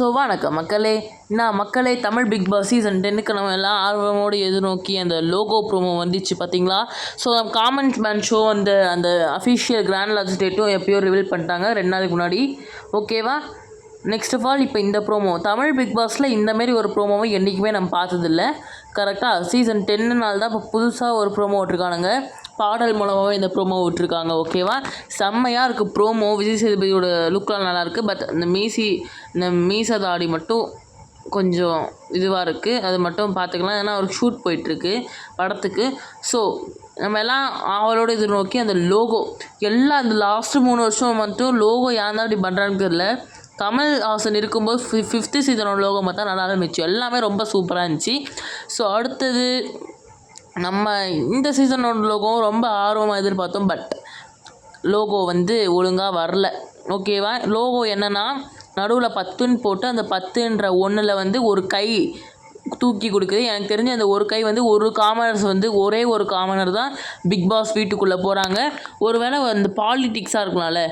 வணக்கம் மக்களே. மக்களே, தமிழ் பிக் பாஸ் சீசன் 10க்கு நம்ம எல்லாம் ஆர்வமோடு எதிர்நோக்கி அந்த லோகோ ப்ரோமோ வந்துச்சு பார்த்தீங்களா? காமன் மேன் ஷோ அந்த அஃபிஷியல் கிராண்ட் லான்ச் டேட்டும் எப்பயோ ரிவீல் பண்ணிட்டாங்க 2 நாளைக்கு முன்னாடி. ஓகேவா? நெக்ஸ்ட் ஆஃப் ஆல், இப்போ இந்த ப்ரோமோ தமிழ் பிக் பாஸில் இந்தமாரி ஒரு ப்ரோமோவை என்றைக்குமே நம்ம பார்த்ததில்ல. கரெக்டாக சீசன் 10 தான் இப்போ புதுசாக ஒரு ப்ரோமோ விட்ருக்கானுங்க. பாடல் மூலமாகவே இந்த ப்ரோமோ விட்டுருக்காங்க. ஓகேவா? செம்மையாக இருக்குது ப்ரோமோ. விஜய் சேதுபதியோட லுக்கெலாம் நல்லாயிருக்கு. பட் இந்த மீசை தாடி மட்டும் கொஞ்சம் இதுவாக இருக்குது. அது மட்டும் பார்த்துக்கலாம். ஏன்னா ஒரு ஷூட் போயிட்டுருக்கு படத்துக்கு. ஸோ நம்ம எல்லாம் அவளோட எதிர்நோக்கி அந்த லோகோ எல்லாம் அந்த லாஸ்ட்டு 3 வருஷம் மட்டும் லோகோ ஏன் தான் இப்படி பண்ணுறான்னு தெரியல. கமல் ஹாசன் இருக்கும்போது 5th சீசனோட லோகோ பார்த்தா நல்லா இருந்துச்சு. எல்லாமே ரொம்ப சூப்பராக இருந்துச்சு. ஸோ அடுத்தது நம்ம இந்த சீசனோட லோகோ ரொம்ப ஆர்வமாக எதிர்பார்த்தோம். பட் லோகோ ஒழுங்காக வரல. ஓகேவா? லோகோ என்னென்னா நடுவில் 10ன்னு போட்டு அந்த 10ன்ற ஒன்றில் ஒரு கை தூக்கி கொடுக்குது. எனக்கு தெரிஞ்சு அந்த ஒரு கை ஒரு காமனர்ஸ் ஒரே ஒரு காமனர் தான் பிக் பாஸ் வீட்டுக்குள்ளே போகிறாங்க. ஒருவேளை அந்த பாலிடிக்ஸாக இருக்கலாம்ல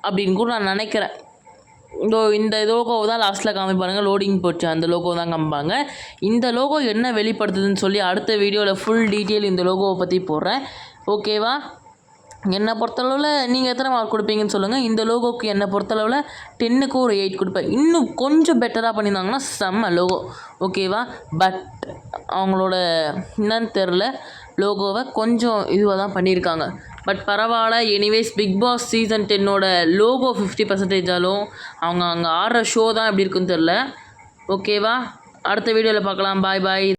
அப்படின்னு கூட நான் நினைக்கிறேன். இந்த லோகோவை தான் லாஸ்ட்டில் காமிப்பாருங்க. லோடிங் போச்சு அந்த லோகோ தான் காமிப்பாங்க. இந்த லோகோ என்ன வெளிப்படுத்துதுன்னு சொல்லி அடுத்த வீடியோவில் ஃபுல் டீட்டெயில் இந்த லோகோவை பற்றி போடுறேன். ஓகேவா? என்னை பொறுத்தளவில் நீங்கள் எத்தனை மார்க் கொடுப்பீங்கன்னு சொல்லுங்கள். இந்த லோகோவுக்கு என்னை பொறுத்தளவில் 10க்கு ஒரு 8 கொடுப்பேன். இன்னும் கொஞ்சம் பெட்டராக பண்ணியிருந்தாங்கன்னா செம்ம லோகோ. ஓகேவா? பட் அவங்களோட என்னன்னு தெரில, லோகோவை கொஞ்சம் இதுவாக தான் பண்ணியிருக்காங்க. பட் பரவாயில்ல. எனிவேஸ் பிக் பாஸ் சீசன் 10ஓட லோகோ 50% அவங்க அங்கே ஆடுற ஷோ தான் எப்படி இருக்குன்னு தெரில. ஓகேவா? அடுத்த வீடியோவில் பார்க்கலாம். பாய்.